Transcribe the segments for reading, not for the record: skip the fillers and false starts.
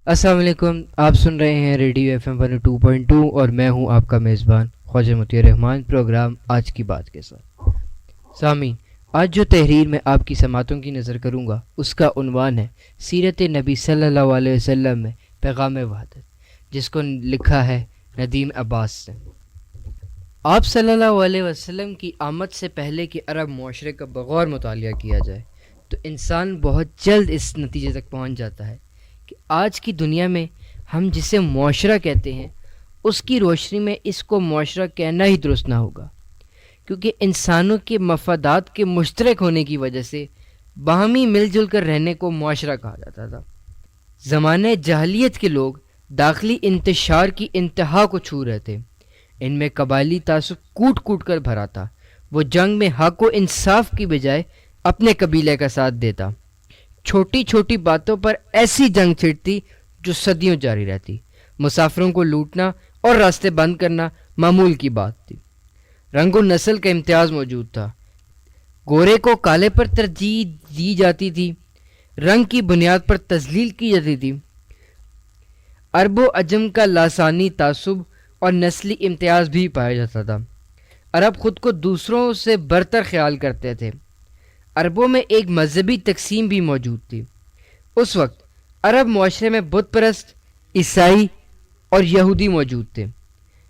السلام علیکم، آپ سن رہے ہیں ریڈیو ایف ایم 102.2 اور میں ہوں آپ کا میزبان خواجہ مطیع الرحمان، پروگرام آج کی بات کے ساتھ۔ سامعین، آج جو تحریر میں آپ کی سماعتوں کی نظر کروں گا اس کا عنوان ہے سیرت نبی صلی اللہ علیہ وسلم میں پیغام وحدت، جس کو لکھا ہے ندیم عباس نے۔ آپ صلی اللہ علیہ وسلم کی آمد سے پہلے کے عرب معاشرے کا بغور مطالعہ کیا جائے تو انسان بہت جلد اس نتیجے تک پہنچ جاتا ہے کہ آج کی دنیا میں ہم جسے معاشرہ کہتے ہیں اس کی روشنی میں اس کو معاشرہ کہنا ہی درست نہ ہوگا، کیونکہ انسانوں کے مفادات کے مشترک ہونے کی وجہ سے باہمی مل جل کر رہنے کو معاشرہ کہا جاتا تھا۔ زمانہ جاہلیت کے لوگ داخلی انتشار کی انتہا کو چھو رہے تھے، ان میں قبائلی تعصب کوٹ کوٹ کر بھرا تھا۔ وہ جنگ میں حق و انصاف کی بجائے اپنے قبیلے کا ساتھ دیتا، چھوٹی چھوٹی باتوں پر ایسی جنگ چھڑتی جو صدیوں جاری رہتی، مسافروں کو لوٹنا اور راستے بند کرنا معمول کی بات تھی۔ رنگ و نسل کا امتیاز موجود تھا، گورے کو کالے پر ترجیح دی جاتی تھی، رنگ کی بنیاد پر تذلیل کی جاتی تھی۔ عرب و عجم کا لاسانی تعصب اور نسلی امتیاز بھی پایا جاتا تھا۔ عرب خود کو دوسروں سے برتر خیال کرتے تھے۔ عربوں میں ایک مذہبی تقسیم بھی موجود تھی۔ اس وقت عرب معاشرے میں بت پرست، عیسائی اور یہودی موجود تھے۔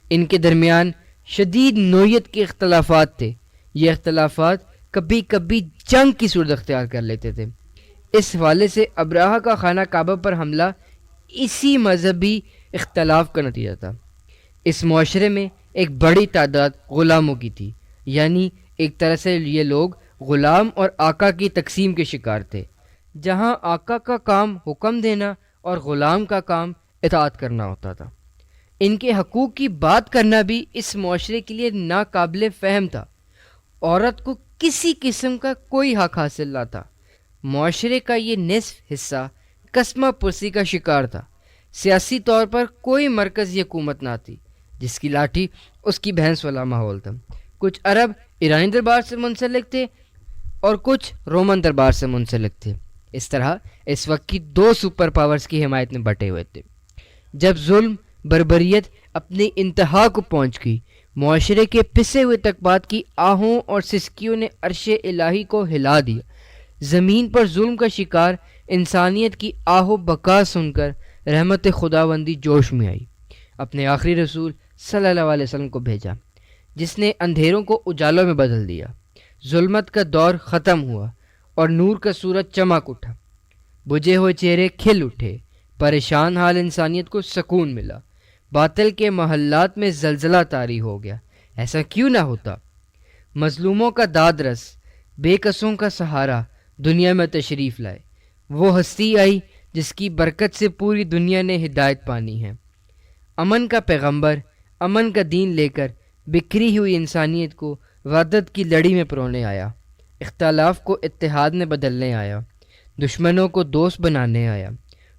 ان کے درمیان شدید نوعیت کے اختلافات تھے۔ یہ اختلافات کبھی کبھی جنگ کی صورت اختیار کر لیتے تھے۔ اس حوالے سے ابراہہ کا خانہ کعبہ پر حملہ اسی مذہبی اختلاف کا نتیجہ تھا۔ اس معاشرے میں ایک بڑی تعداد غلاموں کی تھی، یعنی ایک طرح سے یہ لوگ غلام اور آقا کی تقسیم کے شکار تھے، جہاں آقا کا کام حکم دینا اور غلام کا کام اطاعت کرنا ہوتا تھا۔ ان کے حقوق کی بات کرنا بھی اس معاشرے کے لیے ناقابل فہم تھا۔ عورت کو کسی قسم کا کوئی حق حاصل نہ تھا۔ معاشرے کا یہ نصف حصہ قسمہ پرسی کا شکار تھا۔ سیاسی طور پر کوئی مرکزی حکومت نہ تھی، جس کی لاٹھی اس کی بھینس والا ماحول تھا۔ کچھ عرب ایرانی دربار سے منسلک تھے اور کچھ رومن دربار سے منسلک تھے۔ اس طرح اس وقت کی دو سپر پاورز کی حمایت میں بٹے ہوئے تھے۔ جب ظلم بربریت اپنی انتہا کو پہنچ گئی، معاشرے کے پسے ہوئے طبقات کی آہوں اور سسکیوں نے عرش الہی کو ہلا دیا۔ زمین پر ظلم کا شکار انسانیت کی آہ و بکا سن کر رحمت خداوندی جوش میں آئی، اپنے آخری رسول صلی اللہ علیہ وسلم کو بھیجا، جس نے اندھیروں کو اجالوں میں بدل دیا۔ ظلمت کا دور ختم ہوا اور نور کا سورج چمک اٹھا، بجھے ہوئے چہرے کھل اٹھے، پریشان حال انسانیت کو سکون ملا، باطل کے محلات میں زلزلہ طاری ہو گیا۔ ایسا کیوں نہ ہوتا؟ مظلوموں کا داد رس، بے کسوں کا سہارا دنیا میں تشریف لائے۔ وہ ہستی آئی جس کی برکت سے پوری دنیا نے ہدایت پانی ہے۔ امن کا پیغمبر امن کا دین لے کر بکھری ہوئی انسانیت کو وحدت کی لڑی میں پرونے آیا، اختلاف کو اتحاد میں بدلنے آیا، دشمنوں کو دوست بنانے آیا،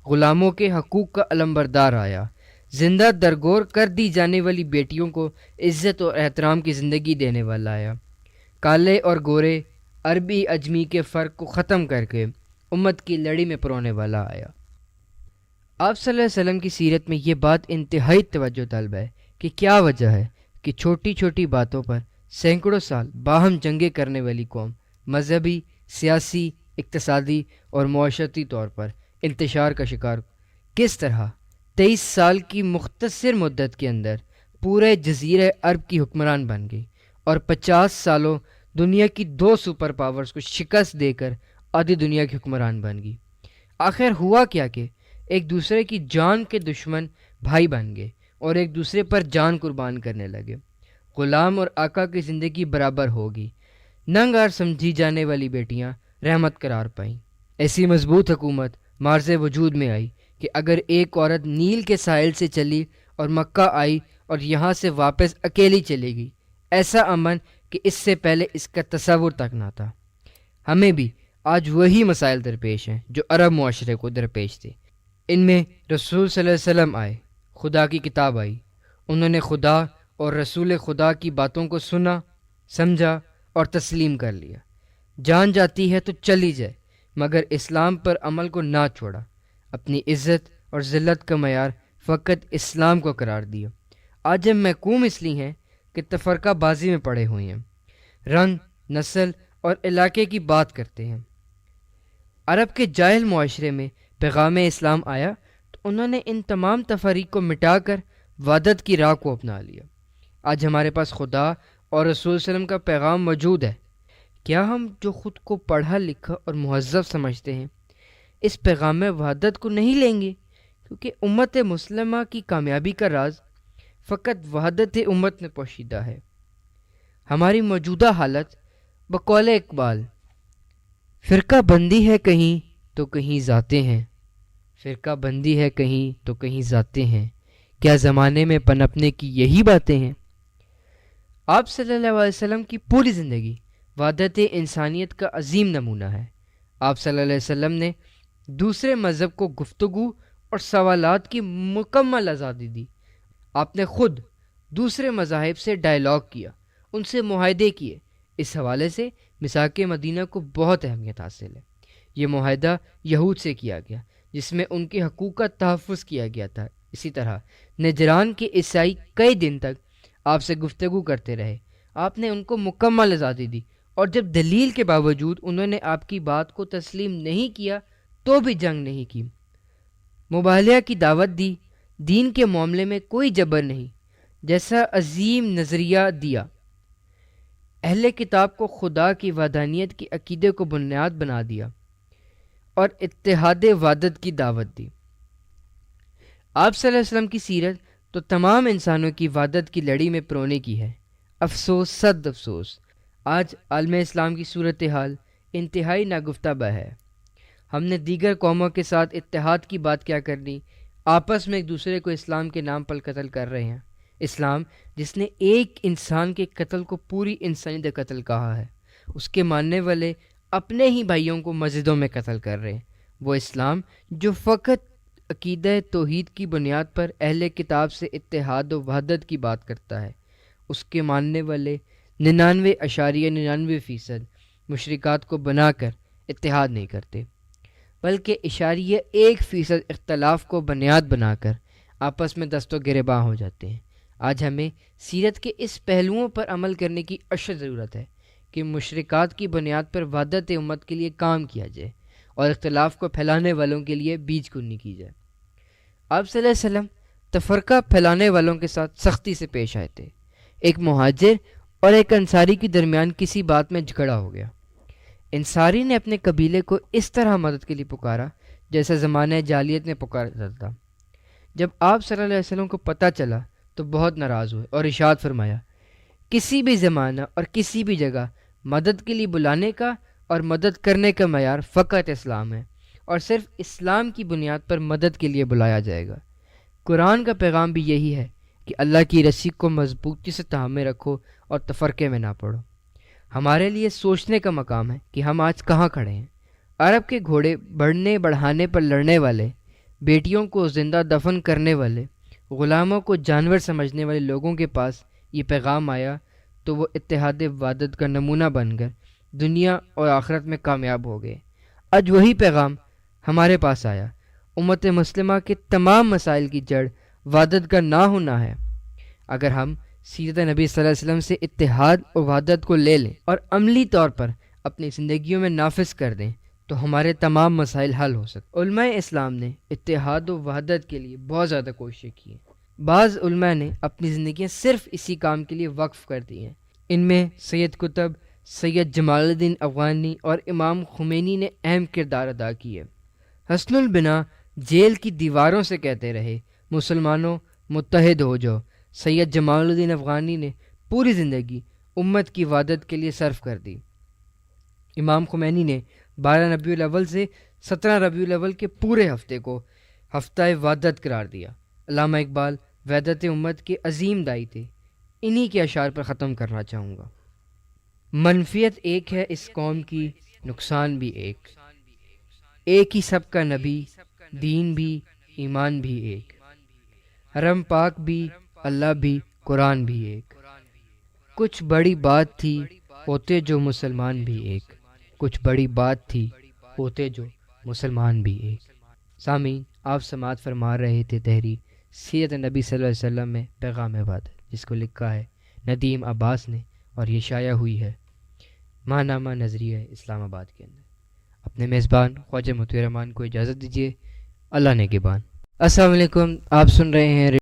غلاموں کے حقوق کا علمبردار آیا، زندہ درگور کر دی جانے والی بیٹیوں کو عزت اور احترام کی زندگی دینے والا آیا، کالے اور گورے، عربی اجمی کے فرق کو ختم کر کے امت کی لڑی میں پرونے والا آیا۔ آپ صلی اللہ علیہ وسلم کی سیرت میں یہ بات انتہائی توجہ طلب ہے کہ کیا وجہ ہے کہ چھوٹی چھوٹی باتوں پر سینکڑوں سال باہم جنگیں کرنے والی قوم مذہبی، سیاسی، اقتصادی اور معاشرتی طور پر انتشار کا شکار کس طرح 23 سال کی مختصر مدت کے اندر پورے جزیرہ عرب کی حکمران بن گئی اور 50 سالوں دنیا کی دو سپر پاورز کو شکست دے کر آدھی دنیا کی حکمران بن گئی۔ آخر ہوا کیا کہ ایک دوسرے کی جان کے دشمن بھائی بن گئے اور ایک دوسرے پر جان قربان کرنے لگے۔ غلام اور آقا کی زندگی برابر ہوگی، ننگار سمجھی جانے والی بیٹیاں رحمت قرار پائیں۔ ایسی مضبوط حکومت مارز وجود میں آئی کہ اگر ایک عورت نیل کے ساحل سے چلی اور مکہ آئی اور یہاں سے واپس اکیلی چلی گئی، ایسا امن کہ اس سے پہلے اس کا تصور تک نہ تھا۔ ہمیں بھی آج وہی مسائل درپیش ہیں جو عرب معاشرے کو درپیش تھے۔ ان میں رسول صلی اللہ علیہ وسلم آئے، خدا کی کتاب آئی، انہوں نے خدا اور رسول خدا کی باتوں کو سنا، سمجھا اور تسلیم کر لیا۔ جان جاتی ہے تو چلی جائے، مگر اسلام پر عمل کو نہ چھوڑا، اپنی عزت اور ذلت کا معیار فقط اسلام کو قرار دیا۔ آج ہم محکوم اس لیے ہیں کہ تفرقہ بازی میں پڑے ہوئے ہیں، رنگ، نسل اور علاقے کی بات کرتے ہیں۔ عرب کے جاہل معاشرے میں پیغام اسلام آیا تو انہوں نے ان تمام تفریق کو مٹا کر وحدت کی راہ کو اپنا لیا۔ آج ہمارے پاس خدا اور رسول صلی اللہ علیہ وسلم کا پیغام موجود ہے۔ کیا ہم جو خود کو پڑھا لکھا اور مہذب سمجھتے ہیں اس پیغام وحدت کو نہیں لیں گے؟ کیونکہ امت مسلمہ کی کامیابی کا راز فقط وحدت امت میں پوشیدہ ہے۔ ہماری موجودہ حالت بقول اقبال، فرقہ بندی ہے کہیں تو کہیں ذاتیں ہیں، فرقہ بندی ہے کہیں تو کہیں ذاتیں ہیں، کیا زمانے میں پنپنے کی یہی باتیں ہیں؟ آپ صلی اللہ علیہ وسلم کی پوری زندگی وحدت انسانیت کا عظیم نمونہ ہے۔ آپ صلی اللہ علیہ وسلم نے دوسرے مذہب کو گفتگو اور سوالات کی مکمل آزادی دی۔ آپ نے خود دوسرے مذاہب سے ڈائلاگ کیا، ان سے معاہدے کیے۔ اس حوالے سے میثاق مدینہ کو بہت اہمیت حاصل ہے۔ یہ معاہدہ یہود سے کیا گیا جس میں ان کے حقوق کا تحفظ کیا گیا تھا۔ اسی طرح نجران کے عیسائی کئی دن تک آپ سے گفتگو کرتے رہے، آپ نے ان کو مکمل آزادی دی، اور جب دلیل کے باوجود انہوں نے آپ کی بات کو تسلیم نہیں کیا تو بھی جنگ نہیں کی، مباہلہ کی دعوت دی، دین کے معاملے میں کوئی جبر نہیں جیسا عظیم نظریہ دیا، اہل کتاب کو خدا کی وحدانیت کی عقیدے کو بنیاد بنا دیا اور اتحاد وحدت کی دعوت دی۔ آپ صلی اللہ علیہ وسلم کی سیرت تو تمام انسانوں کی وحدت کی لڑی میں پرونے کی ہے۔ افسوس، صد افسوس، آج عالم اسلام کی صورتحال انتہائی ناگفتہ ہے۔ ہم نے دیگر قوموں کے ساتھ اتحاد کی بات کیا کرنی، آپس میں ایک دوسرے کو اسلام کے نام پر قتل کر رہے ہیں۔ اسلام جس نے ایک انسان کے قتل کو پوری انسانیت قتل کہا ہے، اس کے ماننے والے اپنے ہی بھائیوں کو مسجدوں میں قتل کر رہے ہیں۔ وہ اسلام جو فقط عقیدہ توحید کی بنیاد پر اہل کتاب سے اتحاد و وحدت کی بات کرتا ہے، اس کے ماننے والے 99.99% مشرکات کو بنا کر اتحاد نہیں کرتے، بلکہ 1% اختلاف کو بنیاد بنا کر آپس میں دست و گریباں ہو جاتے ہیں۔ آج ہمیں سیرت کے اس پہلوؤں پر عمل کرنے کی اشد ضرورت ہے کہ مشرکات کی بنیاد پر وحدت امت کے لیے کام کیا جائے اور اختلاف کو پھیلانے والوں کے لیے بیج کنی کی جائے۔ آپ صلی اللہ علیہ وسلم تفرقہ پھیلانے والوں کے ساتھ سختی سے پیش آئے تھے۔ ایک مہاجر اور ایک انصاری کے درمیان کسی بات میں جھگڑا ہو گیا۔ انصاری نے اپنے قبیلے کو اس طرح مدد کے لیے پکارا جیسا زمانہ جاہلیت میں پکارا جاتا تھا۔ جب آپ صلی اللہ علیہ وسلم کو پتہ چلا تو بہت ناراض ہوئے اور ارشاد فرمایا، کسی بھی زمانہ اور کسی بھی جگہ مدد کے لیے بلانے کا اور مدد کرنے کا معیار فقط اسلام ہے، اور صرف اسلام کی بنیاد پر مدد کے لیے بلایا جائے گا۔ قرآن کا پیغام بھی یہی ہے کہ اللہ کی رسی کو مضبوطی سے تھامے رکھو اور تفرقے میں نہ پڑو۔ ہمارے لیے سوچنے کا مقام ہے کہ ہم آج کہاں کھڑے ہیں۔ عرب کے گھوڑے بڑھنے بڑھانے پر لڑنے والے، بیٹیوں کو زندہ دفن کرنے والے، غلاموں کو جانور سمجھنے والے لوگوں کے پاس یہ پیغام آیا تو وہ اتحاد وحدت کا نمونہ بن کر دنیا اور آخرت میں کامیاب ہو گئے۔ آج وہی پیغام ہمارے پاس آیا۔ امت مسلمہ کے تمام مسائل کی جڑ وحدت کا نہ ہونا ہے۔ اگر ہم سیرت نبی صلی اللہ علیہ وسلم سے اتحاد اور وحدت کو لے لیں اور عملی طور پر اپنی زندگیوں میں نافذ کر دیں تو ہمارے تمام مسائل حل ہو سکتے۔ علماء اسلام نے اتحاد و وحدت کے لیے بہت زیادہ کوششیں کی ہیں۔ بعض علماء نے اپنی زندگیاں صرف اسی کام کے لیے وقف کر دی ہیں۔ ان میں سید قطب، سید جمال الدین افغانی اور امام خمینی نے اہم کردار ادا کی ہے۔ حسن البنا جیل کی دیواروں سے کہتے رہے، مسلمانوں متحد ہو جاؤ۔ سید جمال الدین افغانی نے پوری زندگی امت کی وحدت کے لیے صرف کر دی۔ امام خمینی نے 12 ربیع الاول سے 17 ربیع الاول کے پورے ہفتے کو ہفتہ وحدت قرار دیا۔ علامہ اقبال وحدت امت کے عظیم داعی تھے۔ انہی کے اشعار پر ختم کرنا چاہوں گا۔ منفیت ایک ہے اس قوم کی، نقصان بھی ایک، ایک ہی سب کا نبی، دین بھی ایمان بھی ایک، حرم پاک بھی اللہ بھی قرآن بھی ایک، کچھ بڑی بات تھی ہوتے جو مسلمان بھی ایک، کچھ بڑی بات تھی ہوتے جو مسلمان بھی ایک۔ سامعین، آپ سماعت فرما رہے تھے تحریر سیرت نبی صلی اللہ علیہ وسلم میں پیغام وحدت، جس کو لکھا ہے ندیم عباس نے، اور یہ شائع ہوئی ہے ماہنامہ نظریہ اسلام آباد کے اندر۔ اپنے میزبان خواجہ مطیع الرحمان کو اجازت دیجیے، اللہ نے کے بان۔ السلام علیکم، آپ سن رہے ہیں